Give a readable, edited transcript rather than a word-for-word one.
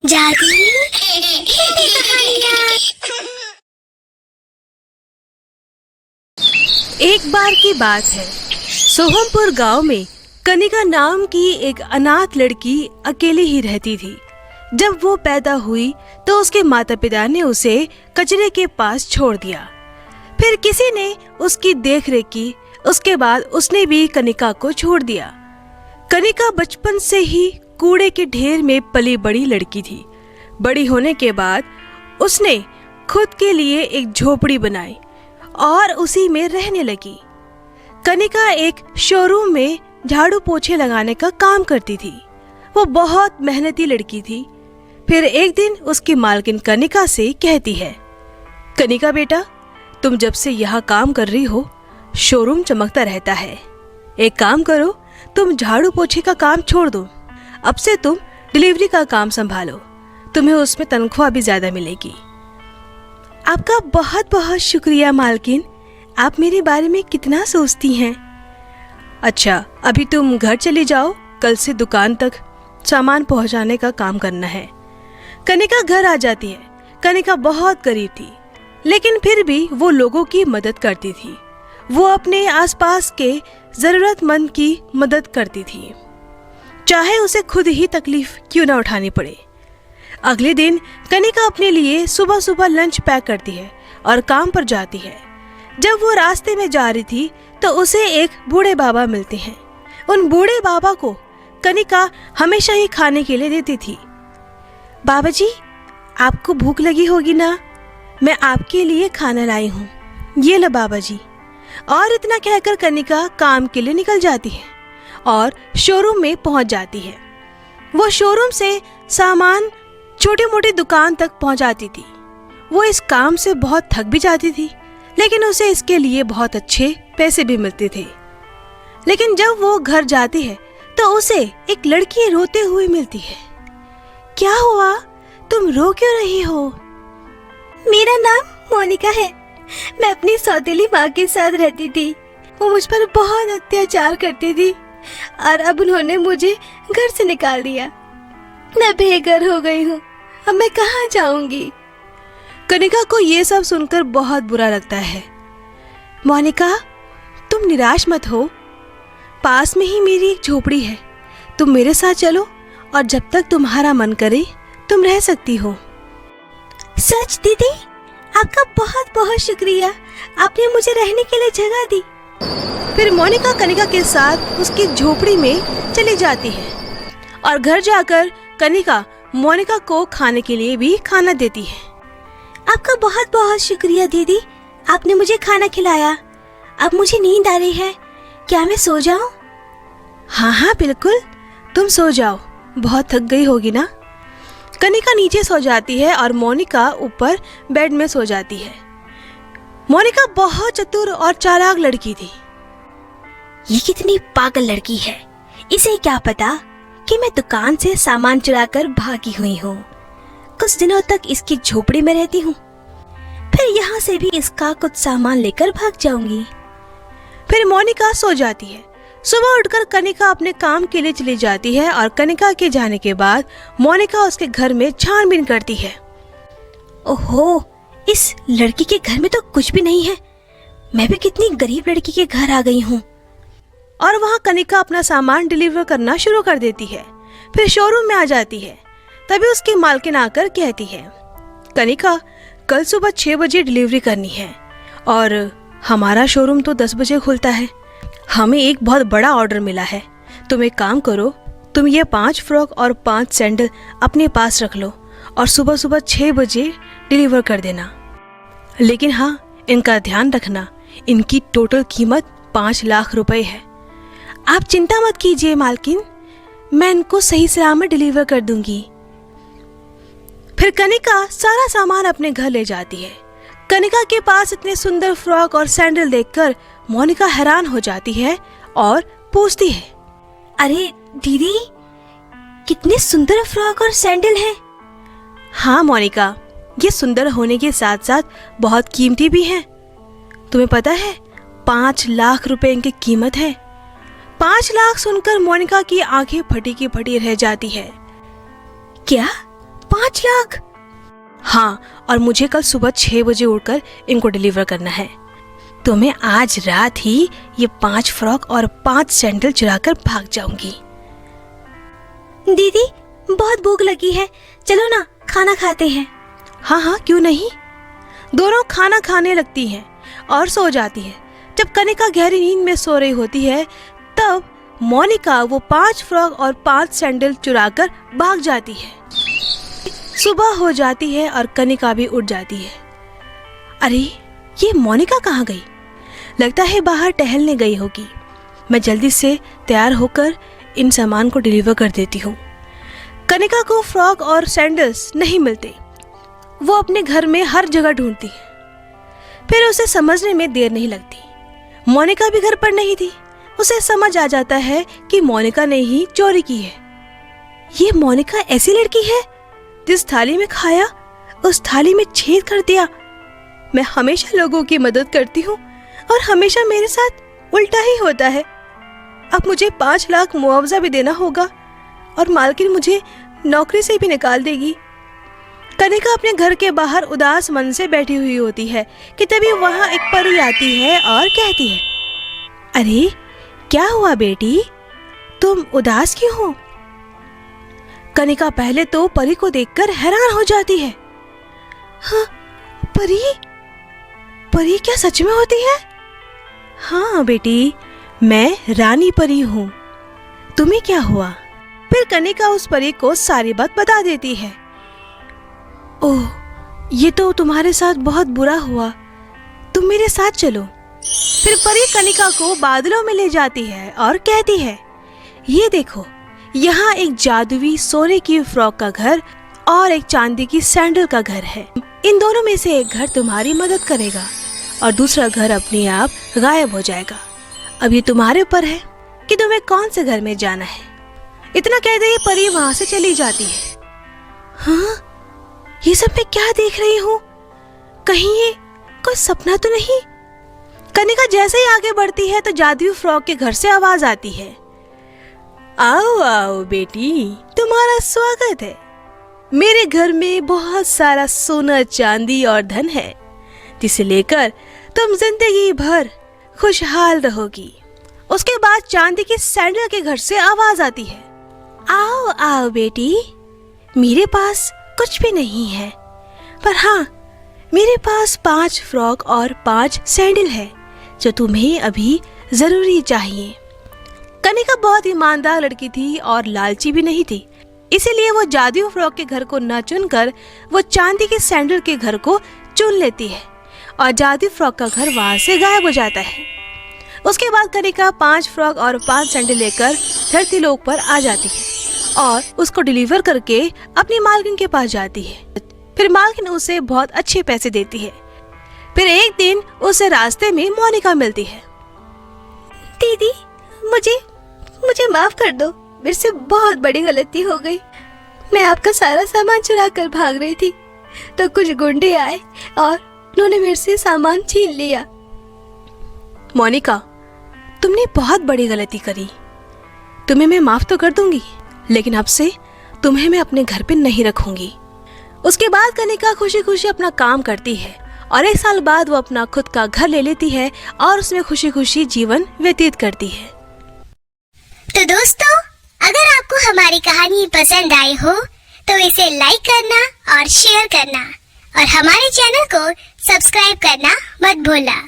जादू कहानियाँ। एक बार की बात है, सोहमपुर गांव में कनिका नाम की एक अनाथ लड़की अकेली ही रहती थी। जब वो पैदा हुई तो उसके माता पिता ने उसे कचरे के पास छोड़ दिया। फिर किसी ने उसकी देखरेख की। उसके बाद उसने भी कनिका को छोड़ दिया। कनिका बचपन से ही कूड़े के ढेर में पली बड़ी लड़की थी। बड़ी होने के बाद उसने खुद के लिए एक झोपड़ी बनाई और उसी में रहने लगी। कनिका एक शोरूम में झाड़ू पोछे लगाने का काम करती थी। वो बहुत मेहनती लड़की थी। फिर एक दिन उसकी मालकिन कनिका से कहती है, कनिका बेटा, तुम जब से यहाँ काम कर रही हो शोरूम चमकता रहता है। एक काम करो, तुम झाड़ू पोछे का काम छोड़ दो। अब से तुम डिलीवरी का काम संभालो। तुम्हें उसमें तनख्वाह भी ज्यादा मिलेगी। आपका बहुत बहुत शुक्रिया मालकिन। आप मेरे बारे में कितना सोचती हैं। अच्छा, अभी तुम घर चली जाओ। कल से दुकान तक सामान पहुंचाने का काम करना है। कनिका घर आ जाती है। कनिका बहुत गरीब थी, लेकिन फिर भी वो लोगों की मदद करती थी। वो अपने आसपास के जरूरतमंद की मदद करती थी, चाहे उसे खुद ही तकलीफ क्यों ना उठानी पड़े। अगले दिन कनिका अपने लिए सुबह सुबह लंच पैक करती है और काम पर जाती है। जब वो रास्ते में जा रही थी तो उसे एक बूढ़े बाबा मिलते हैं। उन बूढ़े बाबा को कनिका हमेशा ही खाने के लिए देती थी। बाबा जी, आपको भूख लगी होगी ना, मैं आपके लिए खाना लाई हूँ, ये लो बाबा जी। और इतना कहकर कनिका काम के लिए निकल जाती है और शोरूम में पहुंच जाती है। वो शोरूम से सामान छोटी मोटी दुकान तक पहुंचाती थी। वो इस काम से बहुत थक भी जाती थी, लेकिन उसे इसके लिए बहुत अच्छे पैसे भी मिलते थे। लेकिन जब वो घर जाती है तो उसे एक लड़की रोते हुए मिलती है। क्या हुआ, तुम रो क्यों रही हो? मेरा नाम मोनिका है। मैं अपनी सौतेली माँ के साथ रहती थी। वो मुझ पर बहुत अत्याचार करती थी और अब उन्होंने मुझे घर से निकाल दिया। मैं बेघर हो गई हूँ। अब मैं कहाँ जाऊंगी? कनिका को ये सब सुनकर बहुत बुरा लगता है। मोनिका, तुम निराश मत हो। पास में ही मेरी एक झोपड़ी है। तुम मेरे साथ चलो और जब तक तुम्हारा मन करे तुम रह सकती हो। सच दीदी, आपका बहुत बहुत शुक्रिया। आपने मुझे रहने के लिए जगह दी। फिर मोनिका कनिका के साथ उसकी झोपड़ी में चली जाती है और घर जाकर कनिका मोनिका को खाने के लिए भी खाना देती है। आपका बहुत बहुत शुक्रिया दीदी, आपने मुझे खाना खिलाया। अब मुझे नींद आ रही है, क्या मैं सो जाऊं? हाँ हाँ बिल्कुल, तुम सो जाओ, बहुत थक गई होगी ना। कनिका नीचे सो जाती है और मोनिका ऊपर बेड में सो जाती है। मोनिका बहुत चतुर और चालाक लड़की थी। ये कितनी पागल लड़की है। इसे क्या पता कि मैं दुकान से सामान चुराकर भागी हुई हूँ। कुछ दिनों तक इसकी झोपड़ी में रहती हूँ, फिर यहाँ से भी इसका कुछ सामान लेकर भाग जाऊंगी। फिर मोनिका सो जाती है। सुबह उठकर कनिका अपने काम के लिए चली जाती है और कनिका के जाने के बाद मोनिका उसके घर में छानबीन करती है। ओहो, इस लड़की के घर में तो कुछ भी नहीं है। मैं भी कितनी गरीब लड़की के घर आ गई हूँ। और वहाँ कनिका अपना सामान डिलीवर करना शुरू कर देती है। फिर शोरूम में आ जाती है। तभी उसकी मालकिन आकर कहती है, कनिका, कल सुबह 6 बजे डिलीवरी करनी है और हमारा शोरूम तो 10 बजे खुलता है। हमें एक बहुत बड़ा ऑर्डर मिला है। तुम एक काम करो, तुम ये 5 फ्रॉक और 5 सैंडल अपने पास रख लो और सुबह सुबह 6 बजे डिलीवर कर देना। लेकिन हाँ, इनका ध्यान रखना, इनकी टोटल कीमत 5 लाख रुपए है। आप चिंता मत कीजिए मालकिन, मैं इनको सही सलामत डिलीवर कर दूंगी। फिर कनिका सारा सामान अपने घर ले जाती है। कनिका के पास इतने सुंदर फ्रॉक और सैंडल देखकर मोनिका हैरान हो जाती है और पूछती है, अरे दीदी, कितने सुंदर फ्रॉक और सैंडल हैं। हाँ मोनिका, ये सुंदर होने के साथ साथ बहुत कीमती भी हैं। तुम्हें पता है 5 लाख रुपए इनकी कीमत है। 5 लाख सुनकर मोनिका की आंखें फटी की फटी रह जाती है। क्या 5 लाख? हाँ, और मुझे कल सुबह 6 बजे उठकर इनको डिलीवर करना है। तो मैं आज रात ही ये 5 फ्रॉक और 5 सैंडल चुरा कर भाग जाऊंगी। दीदी बहुत भूख लगी है, चलो ना खाना खाते हैं। हाँ हाँ, क्यों नहीं। दोनों खाना खाने लगती हैं और सो जाती है। जब कनिका गहरी नींद में सो रही होती है तब मोनिका वो 5 फ्रॉक और 5 सैंडल चुराकर भाग जाती है। सुबह हो जाती है और कनिका भी उठ जाती है। अरे ये मोनिका कहाँ गई? लगता है बाहर टहलने गई होगी। मैं जल्दी से तैयार होकर इन सामान को डिलीवर कर देती हूँ। कनिका को फ्रॉक और सैंडल्स नहीं मिलते। वो अपने घर में हर जगह ढूंढती है, फिर उसे समझने में देर नहीं लगती। मोनिका भी घर पर नहीं थी। उसे समझ आ जाता है कि मोनिका ने ही चोरी की है। ये मोनिका ऐसी लड़की है जिस थाली में खाया उस थाली में छेद कर दिया। मैं हमेशा लोगों की मदद करती हूँ और हमेशा मेरे साथ उल्टा ही होता है। अब मुझे 5 लाख मुआवजा भी देना होगा और मालकिन मुझे नौकरी से भी निकाल देगी। कनिका अपने घर के बाहर उदास मन से बैठी हुई होती है कि तभी वहां एक परी आती है और कहती है, अरे क्या हुआ बेटी, तुम उदास क्यों हो? कनिका पहले तो परी को देखकर हैरान हो जाती है। हाँ, परी? परी क्या सच में होती है? हाँ बेटी, मैं रानी परी हूँ। तुम्हें क्या हुआ? फिर कनिका उस परी को सारी बात बता देती है। ओह, ये तो तुम्हारे साथ बहुत बुरा हुआ, तुम मेरे साथ चलो। फिर परी कनिका को बादलों में ले जाती है और कहती है, ये देखो, यहाँ एक जादुई सोने की फ्रॉक का घर और एक चांदी की सैंडल का घर है। इन दोनों में से एक घर तुम्हारी मदद करेगा और दूसरा घर अपने आप गायब हो जाएगा। अब ये तुम्हारे ऊपर है कि तुम्हें कौन से घर में जाना है। इतना कहते ही परी वहां से चली जाती है। हाँ, ये सब मैं क्या देख रही हूँ? कहीं ये कोई सपना तो नहीं? कनिका जैसे ही आगे बढ़ती है तो जादुई फ्रॉक के घर से आवाज आती है, आओ आओ बेटी, तुम्हारा स्वागत है। मेरे घर में बहुत सारा सोना चांदी और धन है जिसे लेकर तुम जिंदगी भर खुशहाल रहोगी। उसके बाद चांदी की सैंडल के घर से आवाज आती है, आओ आओ बेटी, मेरे पास कुछ भी नहीं है, पर हाँ, मेरे पास 5 फ्रॉक और 5 सैंडल है जो तुम्हें अभी जरूरी चाहिए। कनिका बहुत ईमानदार लड़की थी और लालची भी नहीं थी, इसीलिए वो जादुई फ्रॉक के घर को न चुनकर वो चांदी के सैंडल के घर को चुन लेती है और जादुई फ्रॉक का घर वहां से गायब हो जाता है। उसके बाद कनिका 5 फ्रॉक और 5 सैंडल लेकर धरती लोक पर आ जाती है और उसको डिलीवर करके अपनी मालकिन के पास जाती है। फिर मालकिन उसे बहुत अच्छे पैसे देती है। फिर एक दिन उसे रास्ते में मोनिका मिलती है। दीदी मुझे माफ कर दो, मेरे से बहुत बड़ी गलती हो गई। मैं आपका सारा सामान चुरा कर भाग रही थी तो कुछ गुंडे आए और उन्होंने मेरे से सामान छीन लिया। मोनिका, तुमने बहुत बड़ी गलती करी। तुम्हें मैं माफ तो कर दूंगी, लेकिन अब से तुम्हें मैं अपने घर पे नहीं रखूंगी। उसके बाद कनिका खुशी खुशी अपना काम करती है और 1 साल बाद वो अपना खुद का घर ले लेती है और उसमें खुशी खुशी जीवन व्यतीत करती है। तो दोस्तों, अगर आपको हमारी कहानी पसंद आई हो तो इसे लाइक करना और शेयर करना और हमारे चैनल को सब्सक्राइब करना मत भूलना।